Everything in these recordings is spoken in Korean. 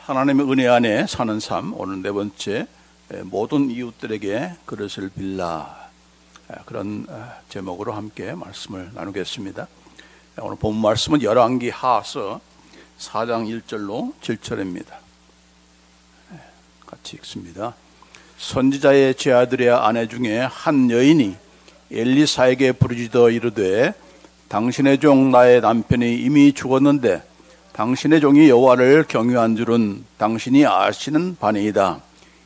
하나님의 은혜 안에 사는 삶, 오늘 네 번째, 모든 이웃들에게 그릇을 빌라, 그런 제목으로 함께 말씀을 나누겠습니다. 오늘 본 말씀은 열왕기 하서 4장 1절로 7절입니다. 같이 읽습니다. 선지자의 제 아들의 아내 중에 한 여인이 엘리사에게 부르짖어 이르되, 당신의 종 나의 남편이 이미 죽었는데 당신의 종이 여호와를 경유한 줄은 당신이 아시는 바니이다.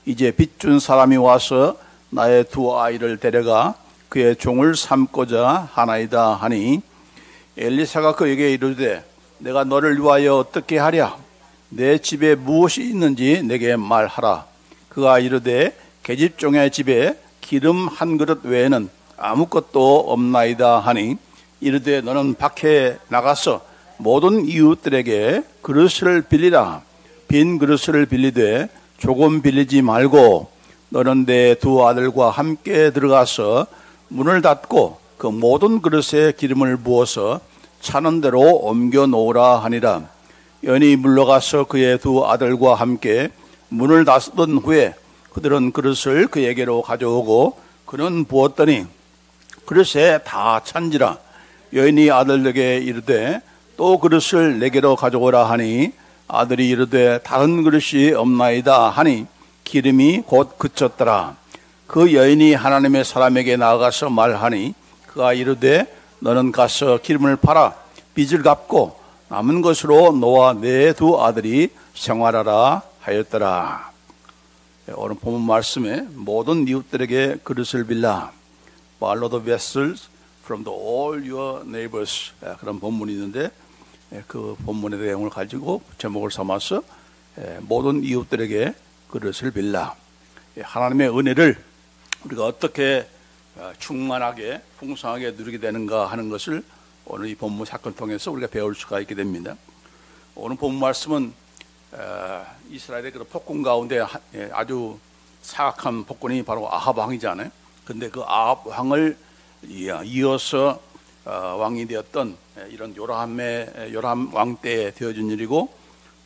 이제 빚준 사람이 와서 나의 두 아이를 데려가 그의 종을 삼고자 하나이다 하니, 엘리사가 그에게 이르되, 내가 너를 위하여 어떻게 하랴? 내 집에 무엇이 있는지 내게 말하라. 그가 이르되, 계집종의 집에 기름 한 그릇 외에는 아무것도 없나이다 하니, 이르되 너는 밖에 나가서 모든 이웃들에게 그릇을 빌리라. 빈 그릇을 빌리되 조금 빌리지 말고 너는 내 두 아들과 함께 들어가서 문을 닫고 그 모든 그릇에 기름을 부어서 차는 대로 옮겨 놓으라 하니라. 여인이 물러가서 그의 두 아들과 함께 문을 닫은 후에 그들은 그릇을 그에게로 가져오고 그는 부었더니 그릇에 다 찬지라. 여인이 아들에게 이르되, 또 그릇을 내게로 가져오라 하니, 아들이 이르되 다른 그릇이 없나이다 하니 기름이 곧 그쳤더라. 그 여인이 하나님의 사람에게 나아가서 말하니, 그가 이르되 너는 가서 기름을 팔아 빚을 갚고 남은 것으로 너와 내 두 아들이 생활하라 하였더라. 오늘 본문 말씀에 모든 이웃들에게 그릇을 빌라, borrow the vessels from all your neighbors, 그런 본문이 있는데, 그 본문의 내용을 가지고 제목을 삼아서 모든 이웃들에게 그릇을 빌라. 하나님의 은혜를 우리가 어떻게 충만하게 풍성하게 누리게 되는가 하는 것을 오늘 이 본문 사건을 통해서 우리가 배울 수가 있게 됩니다. 오늘 본문 말씀은 이스라엘의 그 폭군 가운데 아주 사악한 폭군이 바로 아합 왕이잖아요. 근데 그 아합 왕을 이어서 왕이 되었던 이런 요람 왕 때에 되어진 일이고,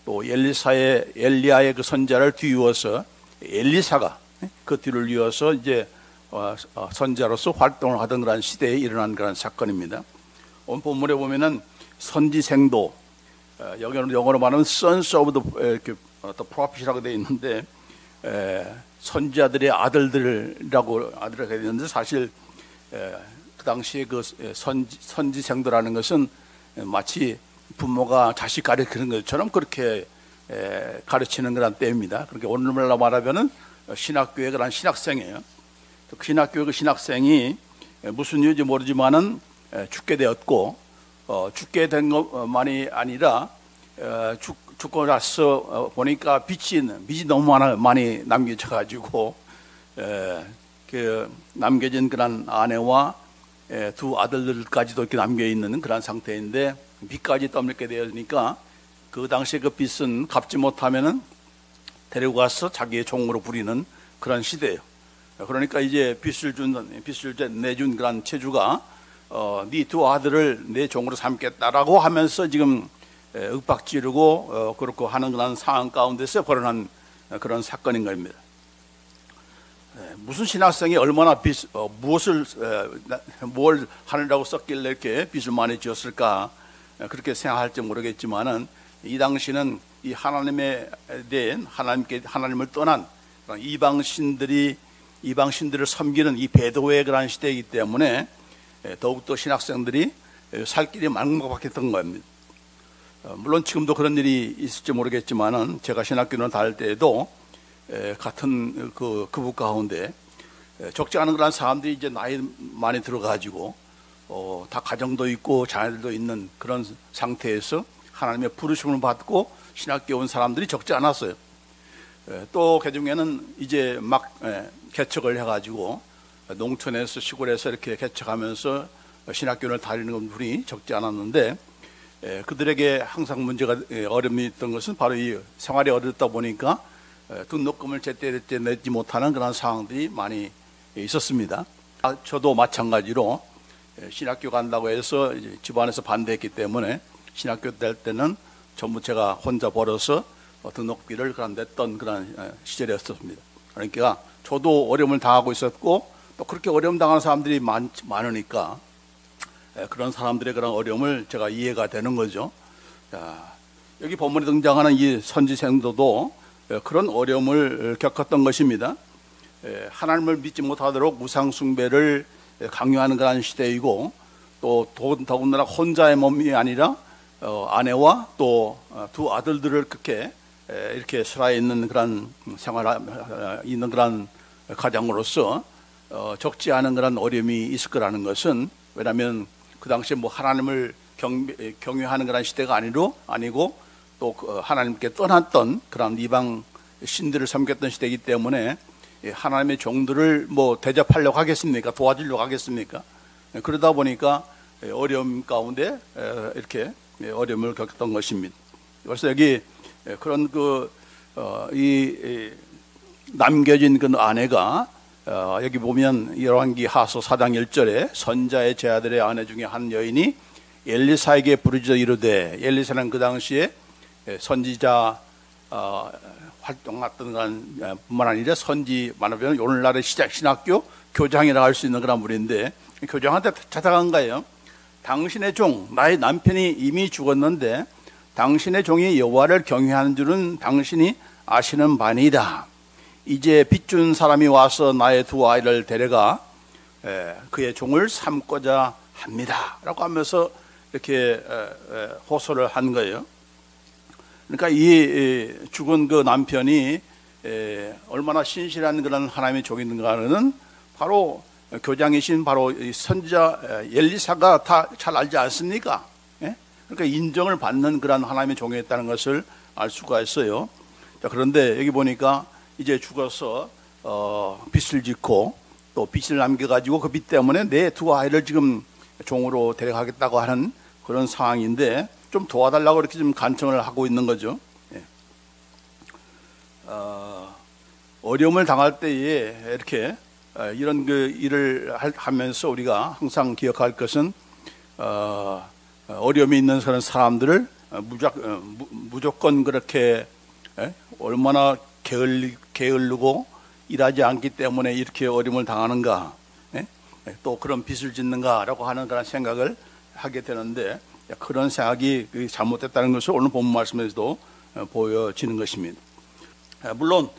또 엘리야의 그 선자를 뒤이어서 엘리사가 그 뒤를 이어서 이제 선자로서 활동을 하던 그런 시대에 일어난 그런 사건입니다. 오늘 본문에 보면은 선지생도, 여기는 영어로 말하면 sons of the prophet이라고 되어 있는데, 선지자들의 아들이라고 되어 있는데, 사실 그 당시에 그 선지생도라는 것은 마치 부모가 자식 가르치는 것처럼 그렇게 가르치는 그런 때입니다. 그렇게 오늘날로 말하면은 신학교의 그런 신학생이에요. 그 신학교의 그 신학생이 무슨 이유인지 모르지만은 죽게 되었고, 죽게 된 것만이 아니라 죽고 나서 보니까 빚이 너무 많이 남겨져가지고 그 남겨진 그런 아내와 두 아들들까지도 이렇게 남겨 있는 그런 상태인데, 빚까지 떠밀게 되니까 그 당시에 그 빚은 갚지 못하면은 데리고 가서 자기의 종으로 부리는 그런 시대예요. 그러니까 이제 빚을 내준 그런 체주가 네 두 아들을 내 종으로 삼겠다라고 하면서 지금 윽박지르고 그렇고 하는 그런 상황 가운데서 벌어난 그런 사건인 겁니다. 무슨 신학생이 얼마나 뭘 하느라고 썼길래 이렇게 빚을 많이 지었을까, 그렇게 생각할지 모르겠지만은, 이 당시는 이 하나님에 대한 하나님을 떠난 이방신들을 섬기는 이 배도의 그런 시대이기 때문에 더욱더 신학생들이 살 길이 막막했던 겁니다. 물론 지금도 그런 일이 있을지 모르겠지만은, 제가 신학교를 다닐 때에도 같은 그 부부 가운데 적지 않은 그런 사람들이 이제 나이 많이 들어가지고 다 가정도 있고 자녀들도 있는 그런 상태에서 하나님의 부르심을 받고 신학교 온 사람들이 적지 않았어요. 또 그중에는 이제 막 개척을 해가지고 농촌에서 시골에서 이렇게 개척하면서 신학교를 다니는 분이 적지 않았는데, 그들에게 항상 문제가 어려움이 있던 것은 바로 이 생활이 어렵다 보니까 등록금을 제때 내지 못하는 그런 상황들이 많이 있었습니다. 저도 마찬가지로 신학교 간다고 해서 이제 집안에서 반대했기 때문에 신학교 될 때는 전부 제가 혼자 벌어서 등록비를 그런 냈던 그런 시절이었습니다. 그러니까 저도 어려움을 당하고 있었고 또 그렇게 어려움 당하는 사람들이 많으니까 그런 사람들의 그런 어려움을 제가 이해가 되는 거죠. 자, 여기 본문에 등장하는 이 선지생도도 그런 어려움을 겪었던 것입니다. 하나님을 믿지 못하도록 우상숭배를 강요하는 그런 시대이고 또 더군다나 혼자의 몸이 아니라 아내와 또 두 아들들을 그렇게 이렇게 슬하 있는 그런 생활 있는 그런 가장으로서 적지 않은 그런 어려움이 있을 거라는 것은, 왜냐하면 그 당시에 뭐 하나님을 경외하는 그런 시대가 아니고 또 하나님께 떠났던 그런 이방 신들을 섬겼던 시대이기 때문에 하나님의 종들을 뭐 대접하려고 하겠습니까? 도와주려고 하겠습니까? 그러다 보니까 어려움 가운데 이렇게 어려움을 겪었던 것입니다. 그래서 여기 그런 이 남겨진 그 아내가 여기 보면 열왕기 하서 4장 1절에 선자의 제 아들의 아내 중에 한 여인이 엘리사에게 부르짖어 이르되, 엘리사는 그 당시에 선지자 활동했던 건 뿐만 아니라 선지 말하면 오늘날의 신학교 교장이라고 할 수 있는 그런 분인데, 교장한테 찾아간 거예요. 당신의 종 나의 남편이 이미 죽었는데 당신의 종이 여호와를 경외하는 줄은 당신이 아시는 바니이다. 이제 빚준 사람이 와서 나의 두 아이를 데려가 그의 종을 삼고자 합니다 라고 하면서 이렇게 호소를 한 거예요. 그러니까 이 죽은 그 남편이 얼마나 신실한 그런 하나님의 종인가는 바로 교장이신 바로 선지자 엘리사가 다 잘 알지 않습니까? 그러니까 인정을 받는 그런 하나님의 종이었다는 것을 알 수가 있어요. 자, 그런데 여기 보니까 이제 죽어서 빚을 짓고 또 빚을 남겨가지고 그 빚 때문에 내 두 아이를 지금 종으로 데려가겠다고 하는 그런 상황인데 좀 도와달라고 이렇게 좀 간청을 하고 있는 거죠. 어려움을 당할 때에 이렇게 이런 그 일을 하면서 우리가 항상 기억할 것은 어려움이 있는 그런 사람들을 무조건 그렇게 얼마나 게을르고 일하지 않기 때문에 이렇게 어려움을 당하는가, 또 그런 빚을 짓는가라고 하는 그런 생각을 하게 되는데, 그런 생각이 잘못됐다는 것을 오늘 본문 말씀에서도 보여지는 것입니다. 물론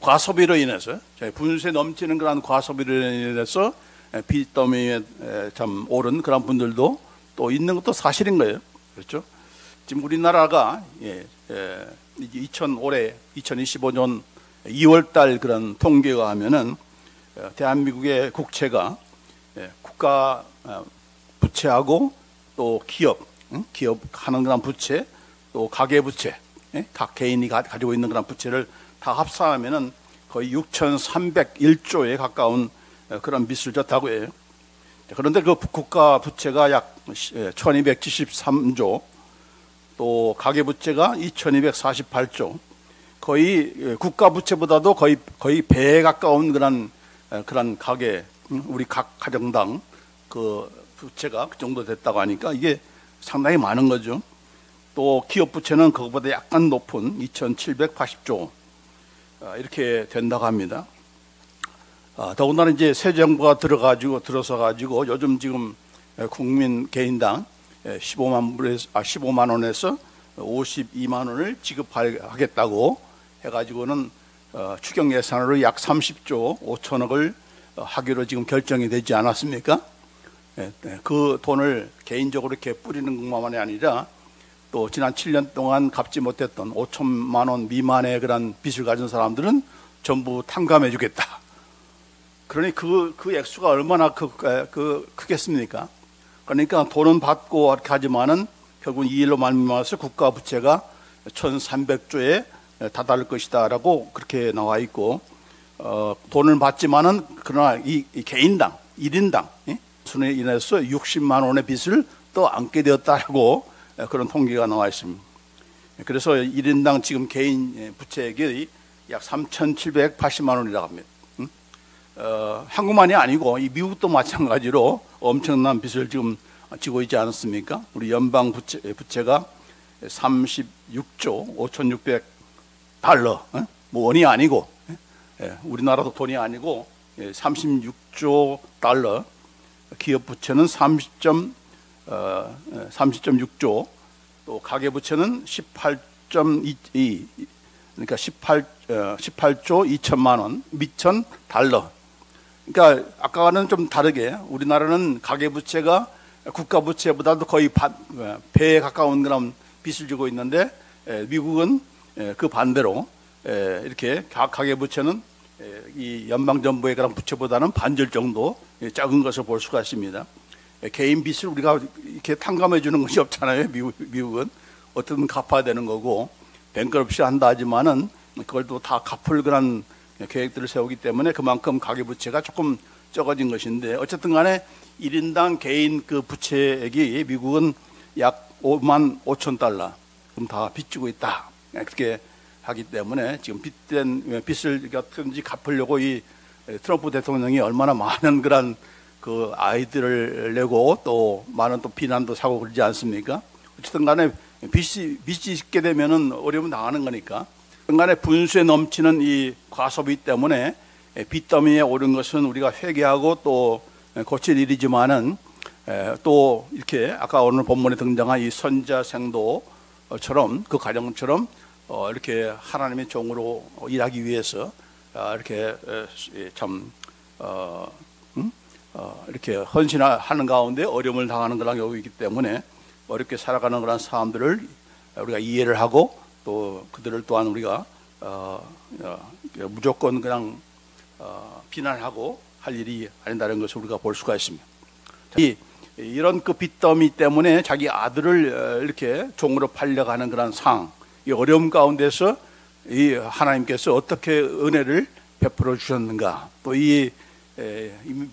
과소비로 인해서, 분수에 넘치는 그런 과소비로 인해서 빚더미에 참 오른 그런 분들도 또 있는 것도 사실인 거예요. 그렇죠? 지금 우리나라가 올해 2025년 2월달 그런 통계가 하면은 대한민국의 국채가 국가 부채하고 또 기업 하는 그런 부채, 또 가계 부채, 각 개인이 가지고 있는 그런 부채를 다 합산하면은 거의 6,301조에 가까운 그런 빚을 졌다고 해요. 그런데 그 국가 부채가 약 1,273조, 또 가계 부채가 2,248조, 거의 국가 부채보다도 거의 배에 가까운 그런 가계, 우리 각 가정당 그 부채가 그 정도 됐다고 하니까 이게 상당히 많은 거죠. 또 기업 부채는 그것보다 약간 높은 2,780조 이렇게 된다고 합니다. 더군다나 이제 새 정부가 들어서 가지고 요즘 지금 국민 개인당 15만 원에서 52만 원을 지급하겠다고 해가지고는 추경 예산으로 약 30조 5천억을 하기로 지금 결정이 되지 않았습니까? 그 돈을 개인적으로 이렇게 뿌리는 것만이 아니라 또 지난 7년 동안 갚지 못했던 5천만 원 미만의 그런 빚을 가진 사람들은 전부 탕감해 주겠다. 그러니 그 액수가 얼마나 크겠습니까? 그러니까 돈은 받고 이렇게 하지만은 결국 이 일로 말미암아서 국가 부채가 1,300조에 다다를 것이다라고 그렇게 나와 있고, 돈을 받지만은 그러나 이 개인당 1인당 순에 인해서 60만 원의 빚을 또 안게 되었다라고 그런 통계가 나와 있습니다. 그래서 1인당 지금 개인 부채액이 약 3,780만 원이라고 합니다. 한국만이 아니고 이 미국도 마찬가지로 엄청난 빚을 지금 지고 있지 않습니까? 우리 연방 부채가 36조 달러, 뭐 원이 아니고, 우리나라도 돈이 아니고 36조 달러, 기업 부채는 30.6조, 또 가계 부채는 18.2, 그러니까 18조 2천만 원, 미천 달러. 그러니까 아까와는 좀 다르게 우리나라는 가계 부채가 국가 부채보다도 거의 배에 가까운 그런 빚을 지고 있는데, 미국은 그 반대로 이렇게 가계 부채는 이 연방정부의 그런 부채보다는 반절 정도 작은 것을 볼 수가 있습니다. 개인 빚을 우리가 이렇게 탕감해 주는 것이 없잖아요. 미국은 어떻든 갚아야 되는 거고, 뱅크럽시 한다 하지만은 그걸 또 다 갚을 그런 계획들을 세우기 때문에 그만큼 가계부채가 조금 적어진 것인데, 어쨌든 간에 1인당 개인 그 부채액이 미국은 약 5만 5천 달러 그럼 다 빚지고 있다. 그렇게 하기 때문에 지금 빚을 어떻게든지 갚으려고 이 트럼프 대통령이 얼마나 많은 그런 그 아이들을 내고 또 많은 또 비난도 사고 그러지 않습니까? 어쨌든 간에 빚이 있게 되면은 어려움 당하는 거니까. 간에 분수에 넘치는 이 과소비 때문에 빚더미에 오른 것은 우리가 회개하고 또 고칠 일이지만은, 또 이렇게 아까 오늘 본문에 등장한 이 선지자 생도처럼 그 가정처럼 이렇게 하나님의 종으로 일하기 위해서 이렇게 참 이렇게 헌신하는 가운데 어려움을 당하는 그런 경우가 있기 때문에 어렵게 살아가는 그런 사람들을 우리가 이해를 하고 또 그들을 또한 우리가 무조건 그냥 비난하고 할 일이 아니다는 것을 우리가 볼 수가 있습니다. 이런 그 빚더미 때문에 자기 아들을 이렇게 종으로 팔려가는 그런 상황, 이 어려움 가운데서 이 하나님께서 어떻게 은혜를 베풀어 주셨는가, 또 이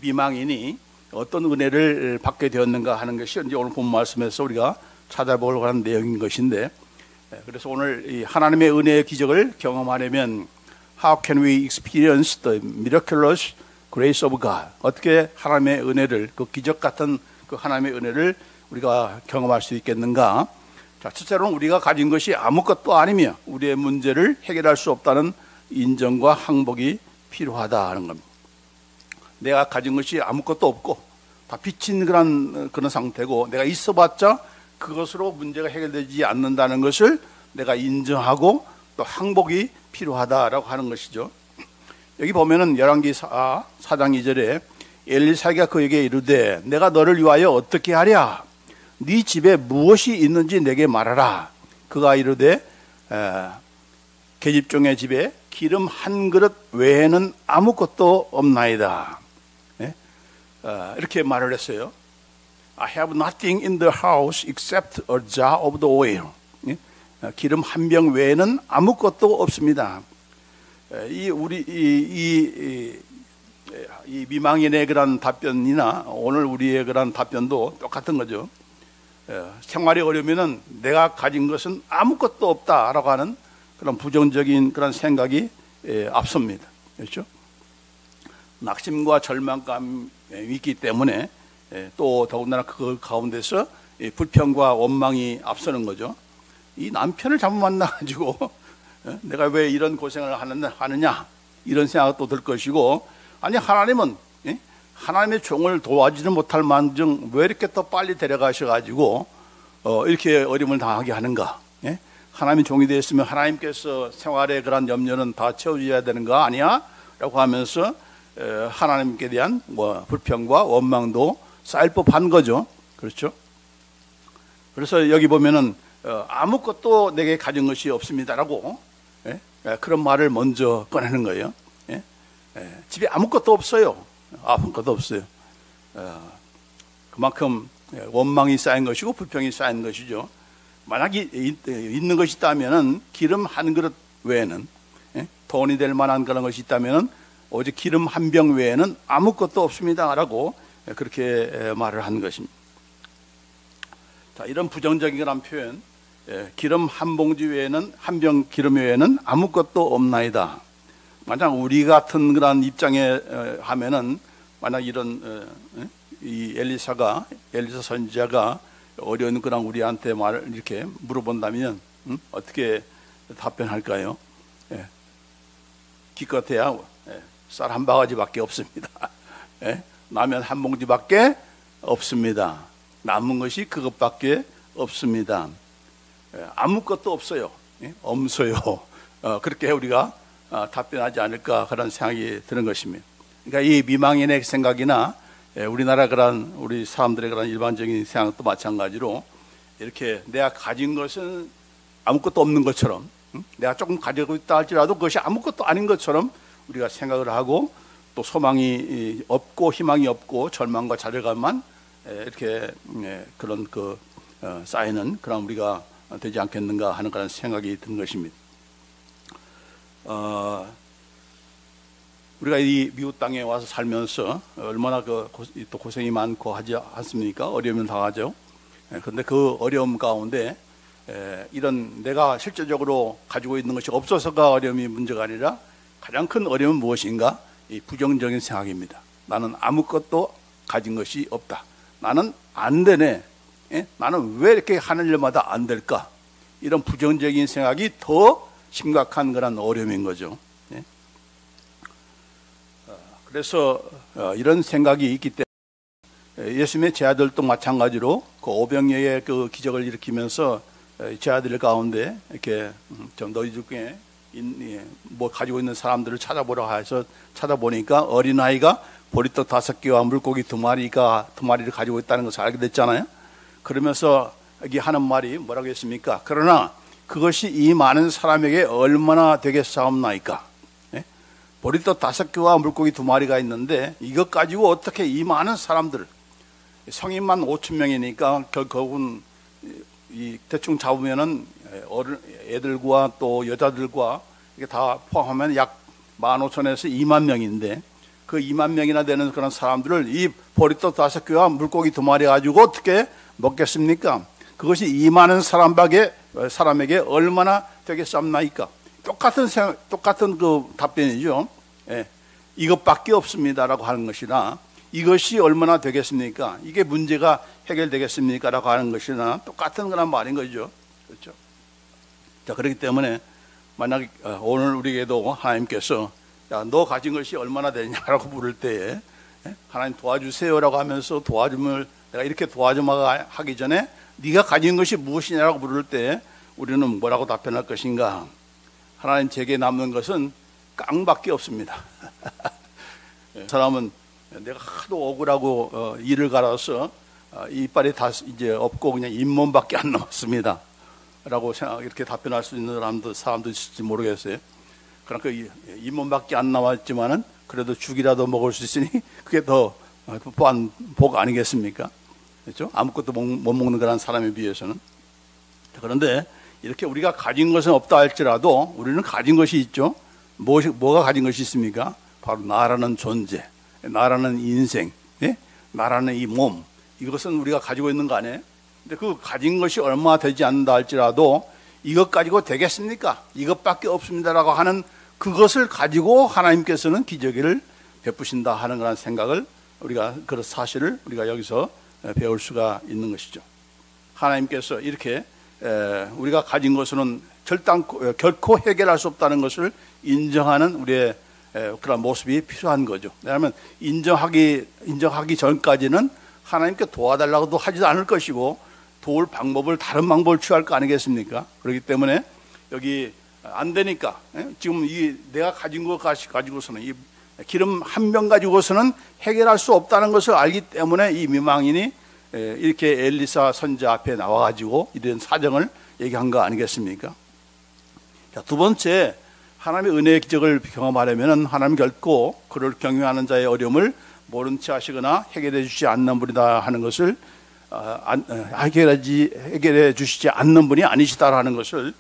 미망인이 어떤 은혜를 받게 되었는가 하는 것이 이제 오늘 본 말씀에서 우리가 찾아보려고 하는 내용인 것인데, 그래서 오늘 이 하나님의 은혜의 기적을 경험하려면 How can we experience the miraculous grace of God? 어떻게 하나님의 은혜를, 그 기적 같은 그 하나님의 은혜를 우리가 경험할 수 있겠는가? 자, 첫째로는 우리가 가진 것이 아무것도 아니며 우리의 문제를 해결할 수 없다는 인정과 항복이 필요하다 하는 겁니다. 내가 가진 것이 아무것도 없고 다 빚진 그런 상태고, 내가 있어봤자 그것으로 문제가 해결되지 않는다는 것을 내가 인정하고 또 항복이 필요하다라고 하는 것이죠. 여기 보면은 열왕기 4장 2절에 엘리사가 그에게 이르되 내가 너를 위하여 어떻게 하랴? 네 집에 무엇이 있는지 내게 말하라. 그가 이르되 계집종의 집에 기름 한 그릇 외에는 아무것도 없나이다. 이렇게 말을 했어요. I have nothing in the house except a jar of the oil. 기름 한 병 외에는 아무것도 없습니다. 이 미망인의 그런 답변이나 오늘 우리의 그런 답변도 똑같은 거죠. 생활이 어려우면은 내가 가진 것은 아무것도 없다라고 하는 그런 부정적인 그런 생각이 앞섭니다. 그렇죠? 낙심과 절망감이 있기 때문에 또 더군다나 그 가운데서 불평과 원망이 앞서는 거죠. 이 남편을 잘못 만나가지고 내가 왜 이런 고생을 하느냐 이런 생각도 들 것이고, 아니 하나님은 하나님의 종을 도와주지 못할 만큼 왜 이렇게 또 빨리 데려가셔가지고 이렇게 어려움을 당하게 하는가? 하나님의 종이 되었으면 하나님께서 생활의 그런 염려는 다 채워줘야 되는 거 아니야? 라고 하면서 하나님께 대한 불평과 원망도 쌓일 법한 거죠. 그렇죠? 그래서 여기 보면은 아무것도 내게 가진 것이 없습니다라고 그런 말을 먼저 꺼내는 거예요. 집에 아무것도 없어요. 아무것도 없어요. 그만큼 원망이 쌓인 것이고 불평이 쌓인 것이죠. 만약에 있는 것이 있다면은 기름 한 그릇 외에는, 돈이 될 만한 그런 것이 있다면은 오직 기름 한 병 외에는 아무것도 없습니다라고 그렇게 말을 한 것입니다. 자, 이런 부정적인 그런 표현, 기름 한 봉지 외에는, 한 병 기름 외에는 아무것도 없나이다. 만약 우리 같은 그런 입장에 하면은, 만약 이런 이 엘리사 선지자가 어려운 그런 우리한테 말을 이렇게 물어본다면 어떻게 답변할까요? 기껏해야 쌀 한 바가지밖에 없습니다. 라면 한 봉지밖에 없습니다. 남은 것이 그것밖에 없습니다. 아무것도 없어요. 없어요. 그렇게 우리가 답변하지 않을까 그런 생각이 드는 것입니다. 그러니까 이 미망인의 생각이나 우리나라 그런 우리 사람들의 그런 일반적인 생각도 마찬가지로 이렇게 내가 가진 것은 아무것도 없는 것처럼, 내가 조금 가지고 있다 할지라도 그것이 아무것도 아닌 것처럼 우리가 생각을 하고 또 소망이 없고 희망이 없고 절망과 좌절감만 이렇게 그런 쌓이는 그런 우리가 되지 않겠는가 하는 그런 생각이 드는 것입니다. 우리가 이 미국 땅에 와서 살면서 얼마나 또 고생이 많고 하지 않습니까? 어려움을 당하죠. 그런데 그 어려움 가운데 이런 내가 실제적으로 가지고 있는 것이 없어서가 어려움이 문제가 아니라 가장 큰 어려움은 무엇인가? 이 부정적인 생각입니다. 나는 아무것도 가진 것이 없다. 나는 안 되네. 나는 왜 이렇게 하는 일마다 안 될까? 이런 부정적인 생각이 더 심각한 그런 어려움인 거죠. 그래서 이런 생각이 있기 때문에 예수님의 제자들도 마찬가지로 그 오병이어의 그 기적을 일으키면서 제자들 가운데 이렇게 좀 너희 중에 뭐 가지고 있는 사람들을 찾아보라 해서 찾아보니까 어린아이가 보리떡 5개와 물고기 2마리를 가지고 있다는 것을 알게 됐잖아요. 그러면서 여기 하는 말이 뭐라고 했습니까? 그러나 그것이 이 많은 사람에게 얼마나 되겠사옵나이까? 보리떡 5개와 물고기 2마리가 있는데 이것 가지고 어떻게 이 많은 사람들, 성인만 5,000명이니까 결국은 대충 잡으면은 애들과 또 여자들과 이게 다 포함하면 약 15,000에서 2만 명인데 그 2만 명이나 되는 그런 사람들을 이 보리떡 5개와 물고기 2마리 가지고 어떻게 먹겠습니까? 그것이 이 많은 사람에게 얼마나 되겠습니까? 똑같은 그 답변이죠. 이것밖에 없습니다라고 하는 것이나 이것이 얼마나 되겠습니까? 이게 문제가 해결되겠습니까라고 하는 것이나 똑같은 그런 말인 거죠. 그렇죠? 자, 그렇기 때문에 만약 오늘 우리에게도 하나님께서 야, 너 가진 것이 얼마나 되냐라고 물을 때에 하나님 도와주세요라고 하면서 도와줌을 내가 이렇게 도와주마 하기 전에 네가 가진 것이 무엇이냐라고 물을 때 우리는 뭐라고 답변할 것인가? 하나님 제게 남는 것은 깡밖에 없습니다. 사람은 내가 하도 억울하고 이를 갈아서 이빨이 다 이제 없고 그냥 잇몸밖에 안 남았습니다. 라고 이렇게 답변할 수 있는 사람도 있을지 모르겠어요. 그러니까 잇몸밖에 안 남았지만은 그래도 죽이라도 먹을 수 있으니 그게 더 복 아니겠습니까? 그렇죠? 아무것도 못 먹는 그런 사람에 비해서는. 그런데 이렇게 우리가 가진 것은 없다 할지라도 우리는 가진 것이 있죠. 뭐가 가진 것이 있습니까? 바로 나라는 존재, 나라는 인생, 나라는 이 몸. 이것은 우리가 가지고 있는 거 아니에요? 근데 그 가진 것이 얼마 되지 않는다 할지라도 이것 가지고 되겠습니까? 이것밖에 없습니다라고 하는 그것을 가지고 하나님께서는 기적을 베푸신다 하는 그런 생각을 우리가 그런 사실을 우리가 여기서 배울 수가 있는 것이죠. 하나님께서 이렇게 우리가 가진 것은 결코 해결할 수 없다는 것을 인정하는 우리의 그런 모습이 필요한 거죠. 왜냐하면 인정하기 전까지는 하나님께 도와달라고도 하지도 않을 것이고 도울 방법을 다른 방법을 취할 거 아니겠습니까? 그렇기 때문에 여기 안 되니까 지금 이 내가 가진 것 가지고서는 이 기름 한 병 가지고서는 해결할 수 없다는 것을 알기 때문에 이 미망인이 이렇게 엘리사 선지자 앞에 나와가지고 이런 사정을 얘기한 거 아니겠습니까? 자, 두 번째, 하나님의 은혜의 기적을 경험하려면 하나님 결코 그를 경외하는 자의 어려움을 모른 채 하시거나 해결해 주시지 않는 분이다 하는 것을 해결해 주시지 않는 분이 아니시다라는 것을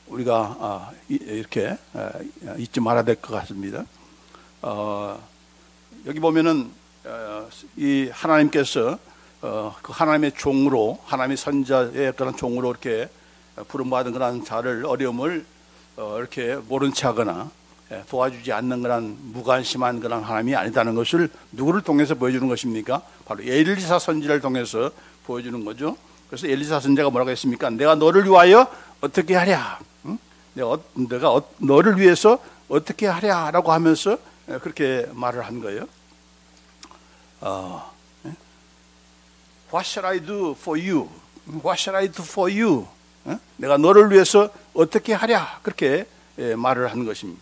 우리가 이렇게 잊지 말아야 될 것 같습니다. 여기 보면은 이 하나님께서 그 하나님의 종으로 하나님의 선지자의 그런 종으로 이렇게 부름받은 그런 자를 어려움을 이렇게 모른 척하거나 도와주지 않는 그런 무관심한 그런 하나님이 아니다는 것을 누구를 통해서 보여주는 것입니까? 바로 엘리사 선지자를 통해서 보여주는 거죠. 그래서 엘리사 선지자가 뭐라고 했습니까? 내가 너를 위하여 어떻게 하랴? 내가 너를 위해서 어떻게 하랴라고 하면서 그렇게 말을 한 거예요. What shall I do for you? What shall I do for you? 내가 너를 위해서 어떻게 하랴 그렇게 말을 한 것입니다.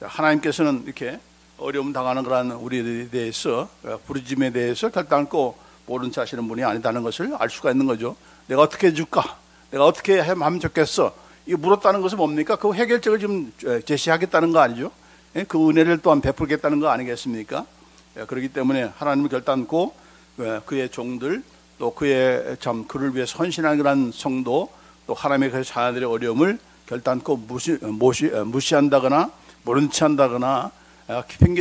하나님께서는 이렇게 어려움 당하는 그런 우리에 대해서 부르심에 대해서 결단코 모른 체 하시는 분이 아니다는 것을 알 수가 있는 거죠. 내가 어떻게 해줄까? 내가 어떻게 하면 좋겠어? 이거 물었다는 것은 뭡니까? 그 해결책을 좀 제시하겠다는 거 아니죠? 그 은혜를 또한 베풀겠다는 거 아니겠습니까? 그렇기 때문에 하나님을 결단코 그의 종들 또 그의 참 그를 위해 헌신하는 그런 성도 또 하나님의 그 자녀들의 어려움을 결단코 무시한다거나 모른 체 한다거나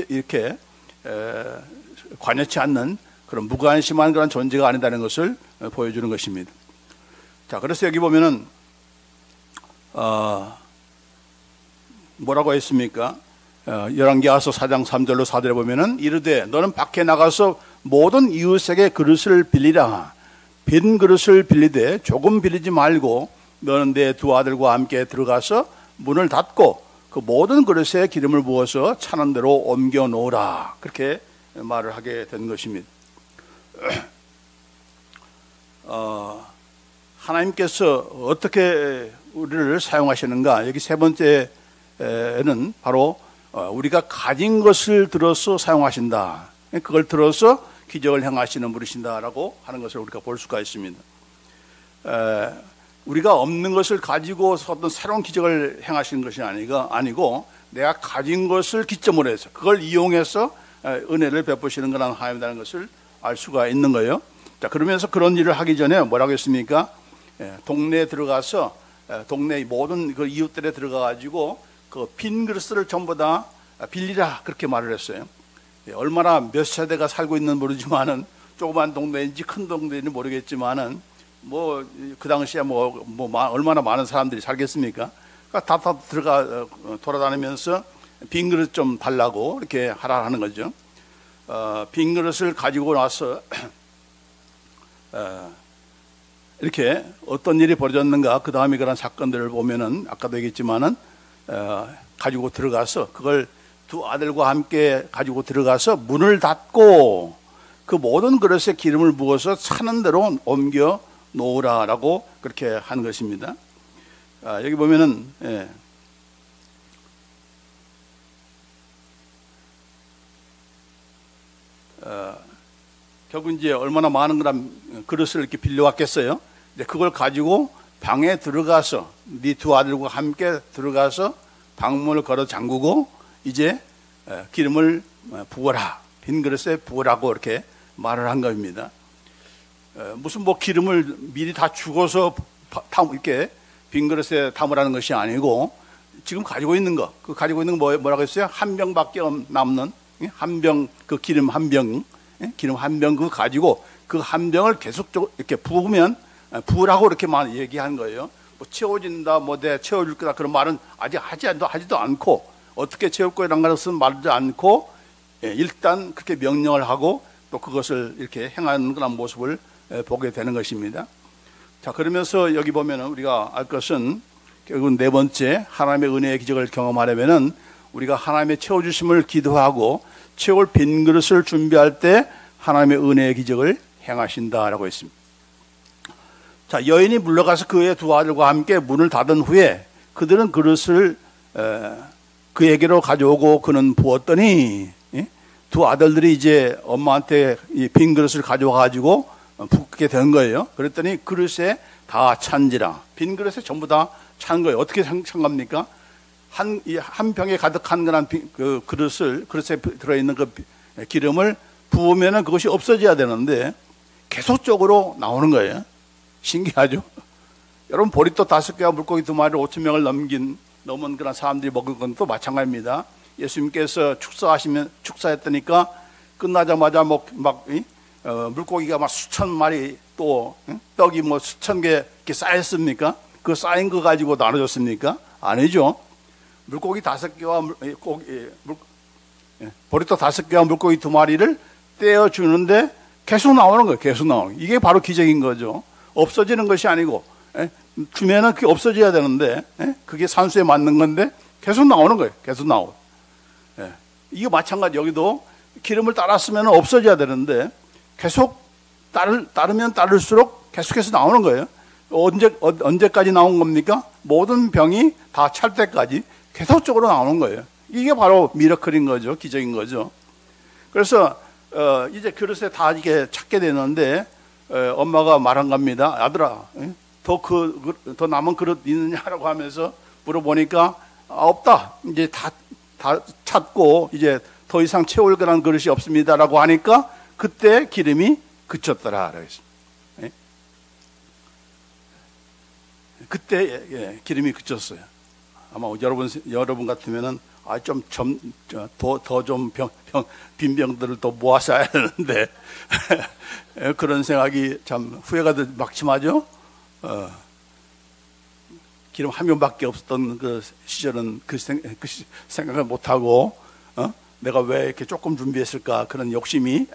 이렇게 관여치 않는 그런 무관심한 그런 존재가 아니다는 것을 보여주는 것입니다. 자, 그래서 여기 보면은 뭐라고 했습니까? 열왕기하서 4장 3절로 4절에 보면은 이르되 너는 밖에 나가서 모든 이웃에게 그릇을 빌리라. 빈 그릇을 빌리되 조금 빌리지 말고 너는 내 두 아들과 함께 들어가서 문을 닫고 그 모든 그릇에 기름을 부어서 차는 대로 옮겨 놓으라. 그렇게 말을 하게 된 것입니다. 하나님께서 어떻게 우리를 사용하시는가? 여기 세 번째는 바로 우리가 가진 것을 들어서 사용하신다. 그걸 들어서 기적을 행하시는 분이신다라고 하는 것을 우리가 볼 수가 있습니다. 우리가 없는 것을 가지고 어떤 새로운 기적을 행하시는 것이 아니고 내가 가진 것을 기점으로 해서 그걸 이용해서 은혜를 베푸시는 그런 하나님이라는 것을 알 수가 있는 거예요. 자, 그러면서 그런 일을 하기 전에 뭐라고 했습니까? 동네에 들어가서 동네 모든 그 이웃들에 들어가 가지고 그 빈 그릇을 전부 다 빌리라 그렇게 말을 했어요. 얼마나 몇 세대가 살고 있는 모르지만은 조그만 동네인지 큰 동네인지 모르겠지만은 뭐 그 당시에 얼마나 많은 사람들이 살겠습니까? 그러니까 다 들어가 돌아다니면서 빈 그릇 좀 달라고 이렇게 하라 하는 거죠. 빈 그릇을 가지고 나서 이렇게 어떤 일이 벌어졌는가 그 다음에 그런 사건들을 보면은 아까도 얘기했지만은 가지고 들어가서 그걸 두 아들과 함께 가지고 들어가서 문을 닫고 그 모든 그릇에 기름을 부어서 차는 대로 옮겨 놓으라라고 그렇게 한 것입니다. 여기 보면은 결국 이제 얼마나 많은 그릇을 이렇게 빌려왔겠어요. 이제 그걸 가지고 방에 들어가서 네 두 아들과 함께 들어가서 방문을 걸어 잠그고 이제 기름을 부어라. 빈 그릇에 부으라고 이렇게 말을 한 겁니다. 무슨 기름을 미리 다 죽어서 이렇게 빈 그릇에 담으라는 것이 아니고 지금 가지고 있는 거, 그 가지고 있는 거 뭐라고 했어요? 한 병밖에 남는 한 병, 그 기름 한 병, 기름 한 병 그거 가지고 그 한 병을 계속적으로 이렇게 부으면 부으라고 이렇게 얘기한 거예요. 채워진다, 내 채워줄 거다 그런 말은 아직 하지도 않고 어떻게 채울 거라는 것은 말하지 않고 일단 그렇게 명령을 하고 또 그것을 이렇게 행하는 그런 모습을 보게 되는 것입니다. 자, 그러면서 여기 보면은 우리가 알 것은 결국 네 번째 하나님의 은혜의 기적을 경험하려면은 우리가 하나님의 채워주심을 기도하고 채울 빈 그릇을 준비할 때 하나님의 은혜의 기적을 행하신다라고 했습니다. 자, 여인이 물러가서 그의 두 아들과 함께 문을 닫은 후에 그들은 그릇을 그에게로 가져오고 그는 부었더니 두 아들들이 이제 엄마한테 이 빈 그릇을 가져와 가지고 붓게 된 거예요. 그랬더니 그릇에 다 찬지라. 빈 그릇에 전부 다 찬 거예요. 어떻게 찬 겁니까? 한 병에 가득한 그런 그 그릇에 들어있는 그 기름을 부으면은 그것이 없어져야 되는데 계속적으로 나오는 거예요. 신기하죠? 여러분, 보리떡 5개와 물고기 2마리를 5,000명을 넘은 그런 사람들이 먹은 건 또 마찬가지입니다. 예수님께서 축사했다니까 끝나자마자 물고기가 막 수천 마리 또 떡이 수천 개 이렇게 쌓였습니까? 그 쌓인 거 가지고 나눠줬습니까? 아니죠. 물고기 5개와 보리떡 5개와 물고기 2마리를 떼어주는데 계속 나오는 거예요. 계속 나오는 거예요. 이게 바로 기적인 거죠. 없어지는 것이 아니고 주면은 그게 없어져야 되는데, 그게 산수에 맞는 건데 계속 나오는 거예요. 계속 나오고. 이거 마찬가지. 여기도 기름을 따랐으면 없어져야 되는데 계속 따르면 따를수록 계속해서 나오는 거예요. 언제까지 나온 겁니까? 모든 병이 다 찰 때까지 계속적으로 나오는 거예요. 이게 바로 미러클인 거죠. 기적인 거죠. 그래서 이제 그릇에 다 이게 찾게 되는데 엄마가 말한 겁니다. 아들아, 더 남은 그릇 있느냐라고 하면서 물어보니까 없다. 이제 다 찾고 이제 더 이상 채울 그런 그릇이 없습니다라고 하니까 그때 기름이 그쳤더라. 그때 기름이 그쳤어요. 아마 여러분 같으면은 빈 병들을 더 모아서 해야 되는데 그런 생각이 참 후회가 막심하죠. 기름 한 명밖에 없었던 그 시절은 그 생각을 못하고 내가 왜 이렇게 조금 준비했을까 그런 욕심이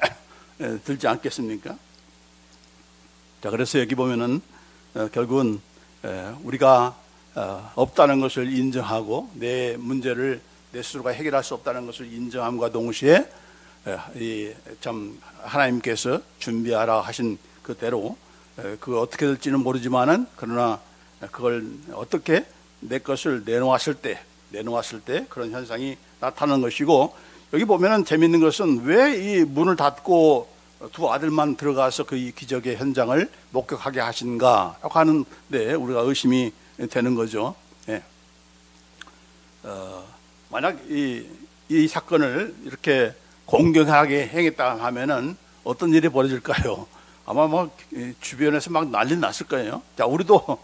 들지 않겠습니까? 자, 그래서 여기 보면은 결국은 우리가 없다는 것을 인정하고 내 문제를 내 스스로가 해결할 수 없다는 것을 인정함과 동시에 참 하나님께서 준비하라 하신 그대로 그 어떻게 될지는 모르지만은 그러나 그걸 어떻게 내 것을 내놓았을 때 그런 현상이 나타나는 것이고, 여기 보면은 재밌는 것은 왜 이 문을 닫고 두 아들만 들어가서 그 기적의 현장을 목격하게 하신가 라고 하는데 우리가 의심이 되는 거죠. 만약 이 사건을 이렇게 공경하게 행했다 하면은 어떤 일이 벌어질까요? 아마 주변에서 막 난리 났을 거예요. 자, 우리도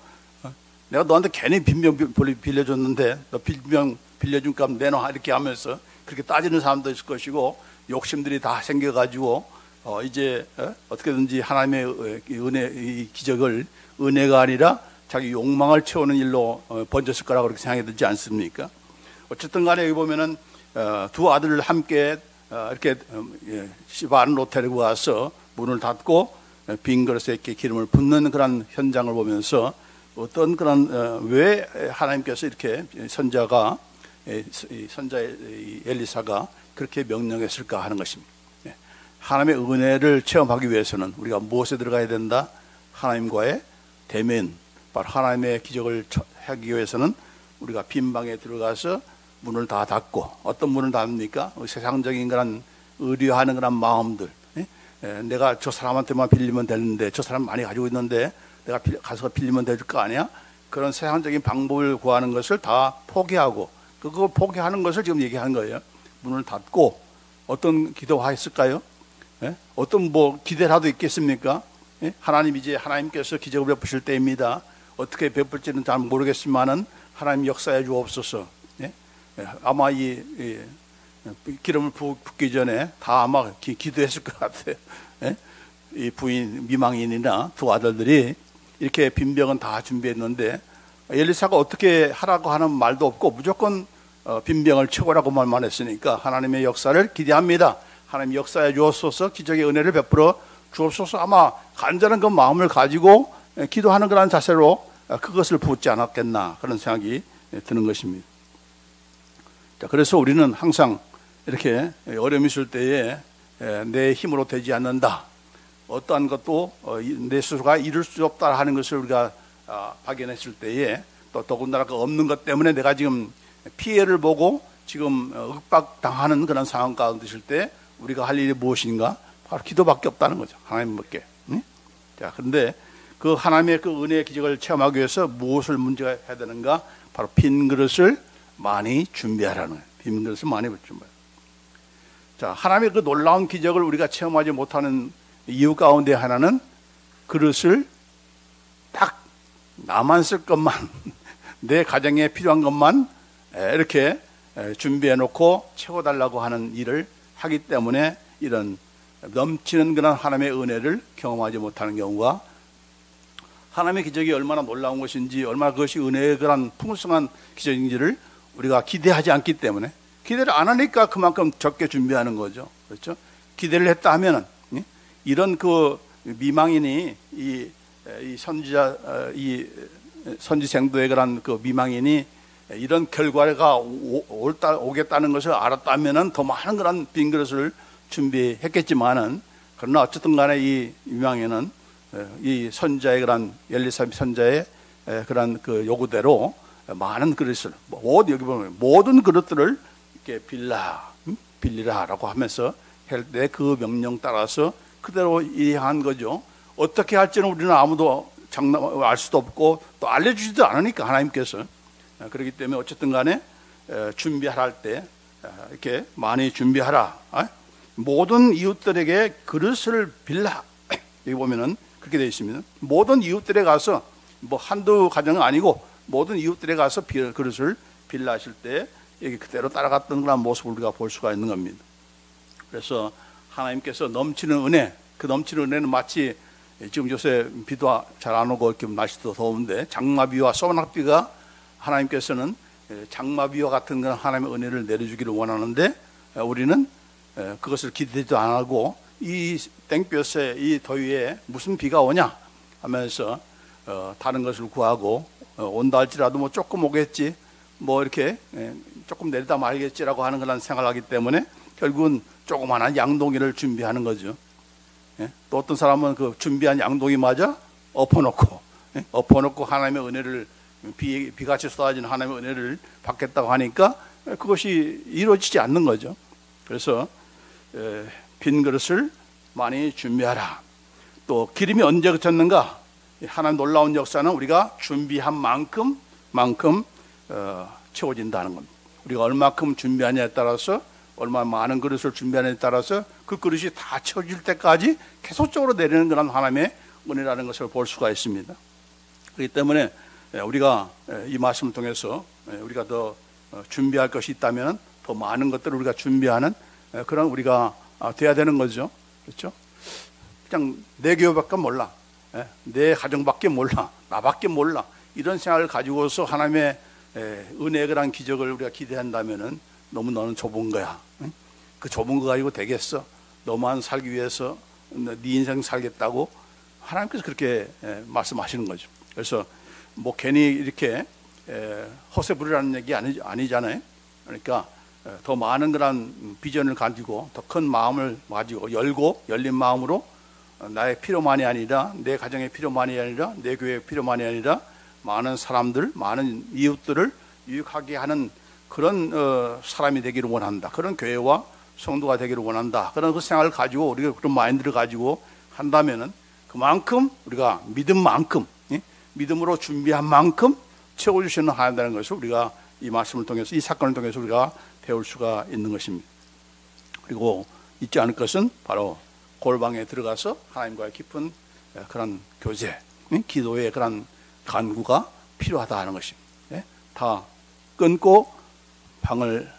내가 너한테 괜히 빈병 빌려줬는데 너 빈병 빌려준 값 내놔 이렇게 하면서 그렇게 따지는 사람도 있을 것이고, 욕심들이 다 생겨가지고 이제 어떻게든지 하나님의 은혜, 이 기적을 은혜가 아니라 자기 욕망을 채우는 일로 번졌을 거라고 그렇게 생각이 들지 않습니까? 어쨌든 간에 여기 보면은 두 아들을 함께 이렇게 시바른 로테르고 와서 문을 닫고 빈 그릇에 이렇게 기름을 붓는 그런 현장을 보면서 어떤 그런 왜 하나님께서 이렇게 선자 엘리사가 그렇게 명령했을까 하는 것입니다. 하나님의 은혜를 체험하기 위해서는 우리가 무엇에 들어가야 된다? 하나님과의 대면, 바로 하나님의 기적을 하기 위해서는 우리가 빈 방에 들어가서 문을 다 닫고, 어떤 문을 닫습니까? 세상적인 그런 의뢰하는 그런 마음들, 내가 저 사람한테만 빌리면 되는데, 저 사람 많이 가지고 있는데 내가 가서 빌리면 될 거 아니야? 그런 세상적인 방법을 구하는 것을 다 포기하고, 그거 포기하는 것을 지금 얘기하는 거예요. 문을 닫고 어떤 기도하였을까요? 어떤 기대라도 있겠습니까? 하나님, 이제 하나님께서 기적을 베푸실 때입니다. 어떻게 베풀지는 잘 모르겠지만은 하나님 역사해 주옵소서. 아마 이 기름을 붓기 전에 다 아마 기도했을 것 같아요. 이 부인 미망인이나 두 아들들이 이렇게 빈병은 다 준비했는데 엘리사가 어떻게 하라고 하는 말도 없고 무조건 빈병을 채우라고 말만 했으니까 하나님의 역사를 기대합니다. 하나님 역사해 주옵소서, 기적의 은혜를 베풀어 주옵소서, 아마 간절한 그 마음을 가지고 기도하는 그런 자세로 그것을 붓지 않았겠나 그런 생각이 드는 것입니다. 자, 그래서 우리는 항상 이렇게 어려움이 있을 때에 내 힘으로 되지 않는다, 어떠한 것도 내 스스로가 이룰 수 없다 하는 것을 우리가 발견했을 때에, 또 더군다나 그 없는 것 때문에 내가 지금 피해를 보고 지금 윽박당하는 그런 상황 가운데 있을 때 우리가 할 일이 무엇인가? 바로 기도밖에 없다는 거죠. 하나님밖에. 자, 그런데 그 하나님의 그 은혜의 기적을 체험하기 위해서 무엇을 문제가 해야 되는가? 바로 빈 그릇을 많이 준비하라는 거예요. 빈 그릇을 많이 준비하라. 자, 하나님의 그 놀라운 기적을 우리가 체험하지 못하는 이유 가운데 하나는 그릇을 딱 나만 쓸 것만, 내 가정에 필요한 것만 이렇게 준비해 놓고 채워달라고 하는 일을 하기 때문에 이런 넘치는 그런 하나님의 은혜를 경험하지 못하는 경우가, 하나님의 기적이 얼마나 놀라운 것인지, 얼마나 그것이 은혜의 그런 풍성한 기적인지를 우리가 기대하지 않기 때문에, 기대를 안 하니까 그만큼 적게 준비하는 거죠. 그렇죠? 기대를 했다 하면은 이런 그 미망인이 이 선지자 이 선지생도의 그런 그 미망인이 이런 결과가 오겠다는 것을 알았다면은 더 많은 그런 빈 그릇을 준비했겠지만은, 그러나 어쨌든 간에 이 미망인은 이 선자의 그런 엘리사벳 선자의 그런 그 요구대로 많은 그릇을, 여기 보면 모든 그릇들을 이렇게 빌리라라고 하면서 할 때 그 명령 따라서 그대로 이해한 거죠. 어떻게 할지는 우리는 아무도 알 수도 없고 또 알려주지도 않으니까 하나님께서. 그렇기 때문에 어쨌든 간에 준비하라 할 때 이렇게 많이 준비하라. 모든 이웃들에게 그릇을 빌라. 여기 보면은 그렇게 되어 있습니다. 모든 이웃들에 가서, 뭐 한두 가정은 아니고 모든 이웃들에 가서 그릇을 빌라 하실 때 여기 그대로 따라갔던 그런 모습을 우리가 볼 수가 있는 겁니다. 그래서 하나님께서 넘치는 은혜, 그 넘치는 은혜는 마치 지금 요새 비도 잘 안 오고 이렇게 날씨도 더운데 장마비와 소낙비가, 하나님께서는 장마비와 같은 그런 하나님의 은혜를 내려주기를 원하는데 우리는 그것을 기대도 안 하고 이 땡볕에 이 더위에 무슨 비가 오냐 하면서 다른 것을 구하고 온다 할지라도 뭐 조금 오겠지, 뭐 이렇게 조금 내리다 말겠지라고 하는 그런 생각을 하기 때문에 결국은 조그마한 양동이를 준비하는 거죠. 또 어떤 사람은 그 준비한 양동이마저 엎어놓고 하나님의 은혜를, 비같이 쏟아지는 하나님의 은혜를 받겠다고 하니까 그것이 이루어지지 않는 거죠. 그래서 빈 그릇을 많이 준비하라. 또 기름이 언제 그쳤는가? 하나님 놀라운 역사는 우리가 준비한 만큼 채워진다는 겁니다. 우리가 얼마큼 준비하냐에 따라서, 얼마나 많은 그릇을 준비하냐에 따라서 그 그릇이 다 채워질 때까지 계속적으로 내리는 그런 하나님의 은혜라는 것을 볼 수가 있습니다. 그렇기 때문에 우리가 이 말씀을 통해서 우리가 더 준비할 것이 있다면 더 많은 것들을 우리가 준비하는 그런 우리가 돼야 되는 거죠. 그렇죠? 그냥 내 교회밖에 몰라, 내 가정밖에 몰라, 나밖에 몰라, 이런 생각을 가지고서 하나님의 은혜의 그런 기적을 우리가 기대한다면은 너무 너는 좁은 거야. 그 좁은 거 가지고 되겠어? 너만 살기 위해서 네 인생 살겠다고 하나님께서 그렇게 말씀하시는 거죠. 그래서 뭐 괜히 이렇게 허세 부리라는 얘기 아니잖아요. 그러니까 더 많은 그런 비전을 가지고 더 큰 마음을 가지고 열린 마음으로 나의 필요만이 아니라, 내 가정의 필요만이 아니라, 내 교회의 필요만이 아니라 많은 사람들, 많은 이웃들을 유익하게 하는 그런 사람이 되기를 원한다. 그런 교회와 성도가 되기를 원한다. 그런 그 생각을 가지고 우리가 그런 마인드를 가지고 한다면은 그만큼 우리가 믿음으로 준비한 만큼 채워주시는 하나님이라는 것을 우리가 이 말씀을 통해서, 이 사건을 통해서 우리가 배울 수가 있는 것입니다. 그리고 잊지 않을 것은 바로 골방에 들어가서 하나님과의 깊은 그런 교제, 기도의 그런 간구가 필요하다 하는 것입니다. 다 끊고 방문을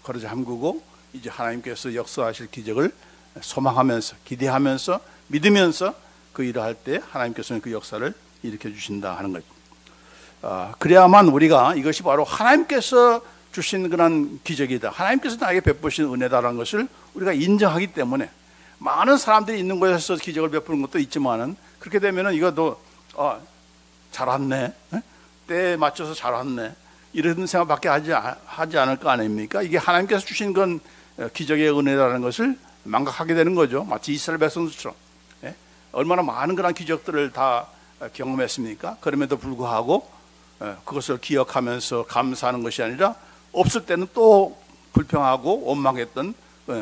걸어 잠그고 이제 하나님께서 역사하실 기적을 소망하면서, 기대하면서, 믿으면서 그 일을 할 때 하나님께서는 그 역사를 일으켜 주신다 하는 거죠. 그래야만 우리가 이것이 바로 하나님께서 주신 그런 기적이다, 하나님께서 나에게 베푸신 은혜다라는 것을 우리가 인정하기 때문에, 많은 사람들이 있는 곳에서 기적을 베푸는 것도 있지만은 그렇게 되면은 이것도 잘 왔네, 때에 맞춰서 잘 왔네, 이런 생각밖에 하지 않을 거 아닙니까? 이게 하나님께서 주신 건 기적의 은혜라는 것을 망각하게 되는 거죠. 마치 이스라엘 백성들처럼 얼마나 많은 그런 기적들을 다 경험했습니까? 그럼에도 불구하고 그것을 기억하면서 감사하는 것이 아니라 없을 때는 또 불평하고 원망했던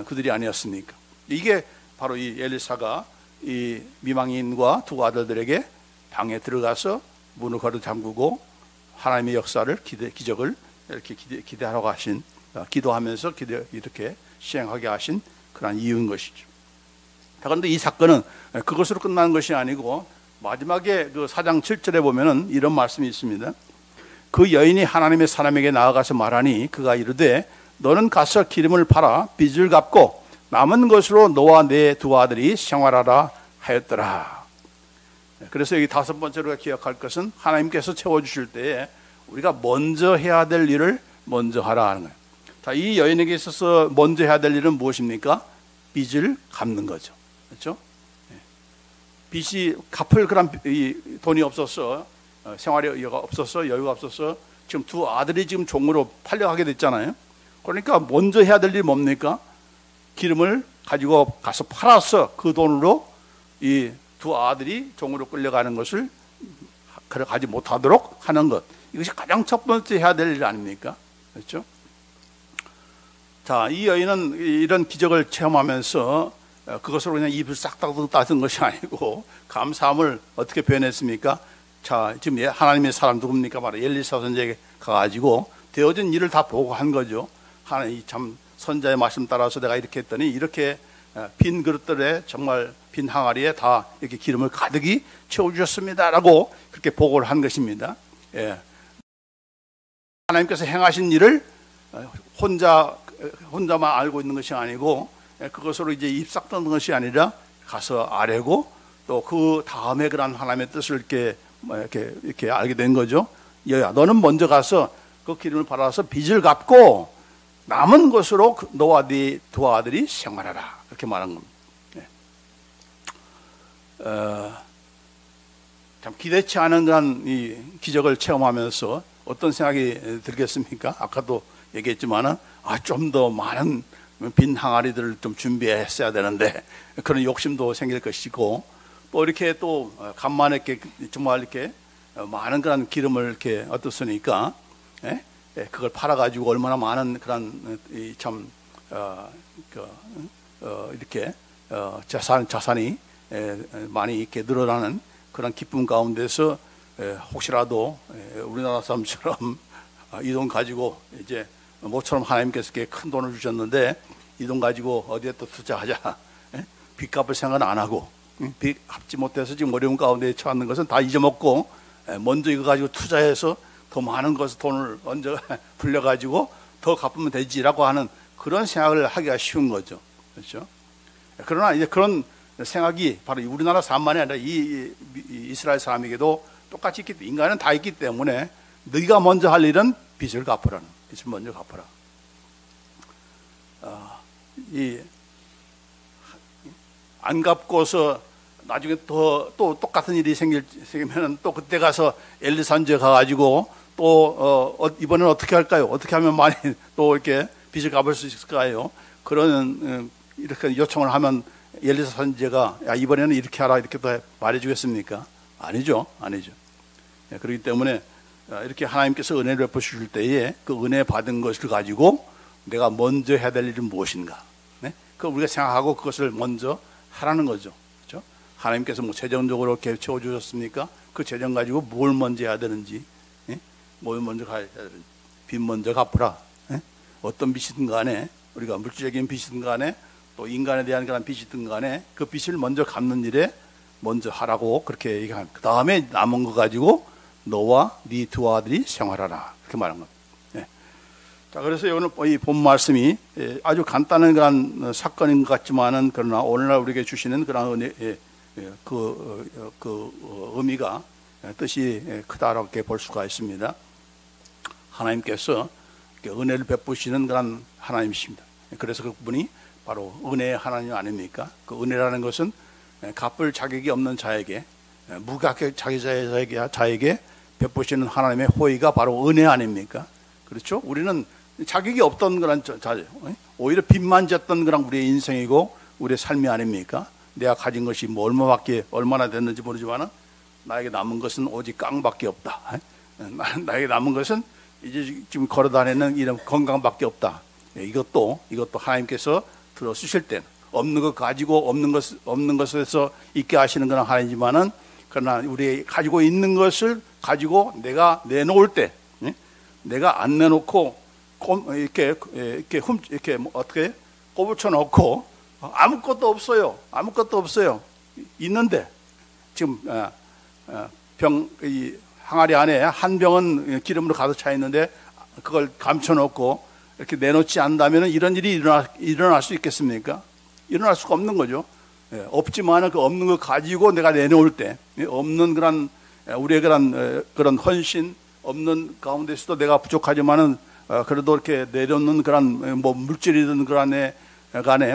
그들이 아니었습니까? 이게 바로 이 엘리사가 이 미망인과 두 아들들에게 방에 들어가서 문을 걸어 잠그고 하나님의 역사를 기적을 이렇게 기대하라고 하신, 기도하면서 이렇게 시행하게 하신 그런 이유인 것이죠. 그런데 이 사건은 그것으로 끝나는 것이 아니고 마지막에 그 4장 7절에 보면은 이런 말씀이 있습니다. 그 여인이 하나님의 사람에게 나아가서 말하니 그가 이르되 너는 가서 기름을 팔아 빚을 갚고 남은 것으로 너와 내 두 아들이 생활하라 하였더라. 그래서 여기 다섯 번째로 우리가 기억할 것은 하나님께서 채워주실 때에 우리가 먼저 해야 될 일을 먼저 하라 하는 거예요. 자, 이 여인에게 있어서 먼저 해야 될 일은 무엇입니까? 빚을 갚는 거죠. 그렇죠? 빚이 갚을 그런 돈이 없어서 생활의 여유가 없어서 지금 두 아들이 지금 종으로 팔려가게 됐잖아요. 그러니까 먼저 해야 될 일이 뭡니까? 기름을 가지고 가서 팔아서 그 돈으로 이 두 아들이 종으로 끌려가는 것을 가지 못하도록 하는 것. 이것이 가장 첫 번째 해야 될 일 아닙니까? 그렇죠? 자, 이 여인은 이런 기적을 체험하면서 그것으로 그냥 입을 싹 닫은 것이 아니고 감사함을 어떻게 표현했습니까? 자, 지금 하나님의 사람 누굽니까? 바로 엘리사 선지자에게 가가지고 되어진 일을 다 보고한 거죠. 하나님 참 선자의 말씀 따라서 내가 이렇게 했더니 이렇게 빈 그릇들에 정말 빈 항아리에 다 이렇게 기름을 가득히 채워주셨습니다라고 그렇게 보고를 한 것입니다. 예. 하나님께서 행하신 일을 혼자만 알고 있는 것이 아니고 그것으로 이제 입 싹 닫는 것이 아니라 가서 아뢰고 또 그 다음에 그런 하나님의 뜻을 이렇게 알게 된 거죠. 여야 너는 먼저 가서 그 기름을 받아서 빚을 갚고 남은 것으로 너와 네 두 아들이 생활하라 그렇게 말한 겁니다. 참 기대치 않은 그런 이 기적을 체험하면서 어떤 생각이 들겠습니까? 아까도 얘기했지만은 좀 더 많은 빈 항아리들을 좀 준비했어야 되는데 그런 욕심도 생길 것이고 또 이렇게 또 간만에 이렇게 정말 이렇게 많은 그런 기름을 이렇게 얻었으니까 그걸 팔아가지고 얼마나 많은 그런 참 이렇게 자산이 많이 이렇게 늘어나는 그런 기쁨 가운데서 혹시라도 우리나라 사람처럼 이 돈 가지고 이제 모처럼 하나님께서 이렇게 큰 돈을 주셨는데 이 돈 가지고 어디에 또 투자하자 빚 갚을 생각은 안 하고 빚 갚지 못해서 지금 어려운 가운데 처하는 것은 다 잊어먹고 먼저 이거 가지고 투자해서 더 많은 것을 돈을 얹어 불려가지고 더 갚으면 되지라고 하는 그런 생각을 하기가 쉬운 거죠. 그렇죠? 그러나 이제 그런 생각이 바로 우리나라 사람만이 아니라 이 이스라엘 사람에게도 똑같이 있기 때문에 인간은 다 있기 때문에 네가 먼저 할 일은 빚을 갚으라는 빚을 먼저 갚아라. 안 갚고서 나중에 또 똑같은 일이 생기면 또 그때 가서 엘리사 선지자 가가지고 또 이번에는 어떻게 할까요? 어떻게 하면 많이 또 이렇게 빚을 갚을 수 있을까요? 그런 이렇게 요청을 하면 엘리사 선지자가 야 이번에는 이렇게 하라 이렇게 또 말해주겠습니까? 아니죠. 그렇기 때문에 이렇게 하나님께서 은혜를 베푸실 때에 그 은혜 받은 것을 가지고 내가 먼저 해야 될 일은 무엇인가? 그 우리가 생각하고 그것을 먼저 하라는 거죠. 그렇죠? 하나님께서 뭐 재정적으로 이렇게 채워주셨습니까? 그 재정 가지고 뭘 먼저 해야 되는지, 뭘 먼저 가야 되는지, 빚 먼저 갚으라. 어떤 빚이든 간에 우리가 물질적인 빚이든 간에 또 인간에 대한 그런 빚이든 간에 그 빚을 먼저 갚는 일에 먼저 하라고 그렇게 얘기합니다. 그 다음에 남은 거 가지고 너와 네 두 아들이 생활하라 그렇게 말한 겁니다. 자, 그래서 오늘 이 본 말씀이 아주 간단한 그런 사건인 것 같지만은 그러나 오늘날 우리에게 주시는 그런 은혜, 의미가 뜻이 크다라고 볼 수가 있습니다. 하나님께서 은혜를 베푸시는 그런 하나님이십니다. 그래서 그분이 바로 은혜의 하나님 아닙니까? 그 은혜라는 것은 갚을 자격이 없는 자에게 무가격 자에게 베푸시는 하나님의 호의가 바로 은혜 아닙니까? 그렇죠? 우리는 자격이 없던 그런 자죠. 오히려 빚만 졌던 그런 우리의 인생이고 우리의 삶이 아닙니까? 내가 가진 것이 뭐 얼마나 됐는지 모르지만 나에게 남은 것은 오직 깡밖에 없다. 나에게 남은 것은 이제 지금 걸어다니는 이런 건강밖에 없다. 이것도 하나님께서 들어주실 때 없는 것 가지고 없는 것에서 있게 하시는 그런 하나님이지만은 그러나 우리 가지고 있는 것을 가지고 내가 내놓을 때 내가 안 내놓고 이렇게 어떻게 꼬부쳐 놓고 아무것도 없어요. 있는데 지금 이 항아리 안에 한 병은 기름으로 가득 차 있는데 그걸 감춰 놓고 이렇게 내놓지 않는다면 이런 일이 일어날 수 있겠습니까? 일어날 수가 없는 거죠. 없지만은 그 없는 거 가지고 내가 내놓을 때 없는 그런 우리의 그런 헌신 없는 가운데서도 내가 부족하지만은 그래도 이렇게 내려놓는 그런 뭐 물질이든 간에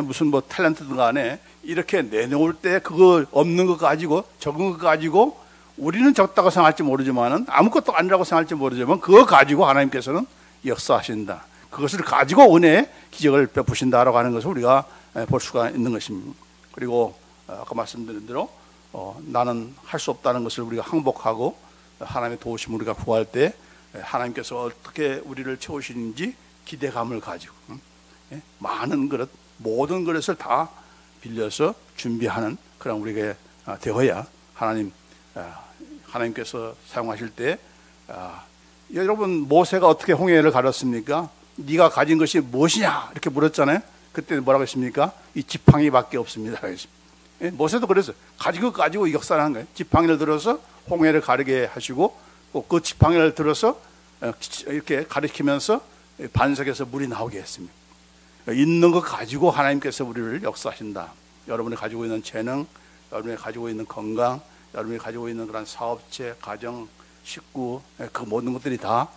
무슨 뭐 탤런트든 간에 이렇게 내놓을 때 그거 없는 거 가지고 적은 거 가지고 우리는 적다고 생각할지 모르지만은 아무것도 아니라고 생각할지 모르지만 그거 가지고 하나님께서는 역사하신다. 그것을 가지고 은혜의 기적을 베푸신다라고 하는 것을 우리가 볼 수가 있는 것입니다. 그리고 아까 말씀드린 대로 나는 할 수 없다는 것을 우리가 항복하고 하나님의 도우심을 우리가 구할 때 하나님께서 어떻게 우리를 채우시는지 기대감을 가지고 많은 그릇, 모든 그릇을 다 빌려서 준비하는 그런 우리에게 되어야 하나님께서 사용하실 때 여러분 모세가 어떻게 홍해를 가렸습니까? 네가 가진 것이 무엇이냐 이렇게 물었잖아요. 그때 뭐라고 했습니까? 이 지팡이밖에 없습니다. 모세도 그랬어요. 가지고 역사하는 거예요. 지팡이를 들어서 홍해를 가르게 하시고 그 지팡이를 들어서 이렇게 가리키면서 반석에서 물이 나오게 했습니다. 있는 거 가지고 하나님께서 우리를 역사하신다. 여러분이 가지고 있는 재능, 여러분이 가지고 있는 건강, 여러분이 가지고 있는 그런 사업체, 가정, 식구, 그 모든 것들이 다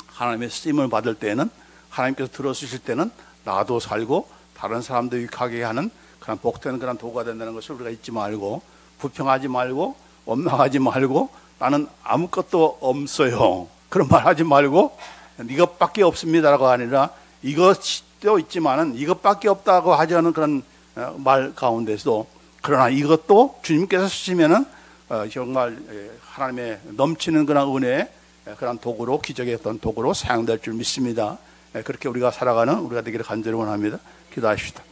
하나님의 쓰임을 받을 때는 하나님께서 들어주실 때는 나도 살고 다른 사람도 유익하게 하는 그런 복되는 그런 도구가 된다는 것을 우리가 잊지 말고 불평하지 말고 원망하지 말고 나는 아무것도 없어요. 그런 말 하지 말고 이것밖에 없습니다라고 아니라 이것도 있지만은 이것밖에 없다고 하지 않은 그런 말 가운데서도 그러나 이것도 주님께서 쓰시면은 정말 하나님의 넘치는 그런 은혜의 그런 도구로 기적의 어떤 도구로 사용될 줄 믿습니다. 그렇게 우리가 살아가는 우리가 되기를 간절히 원합니다. 기도하십시다.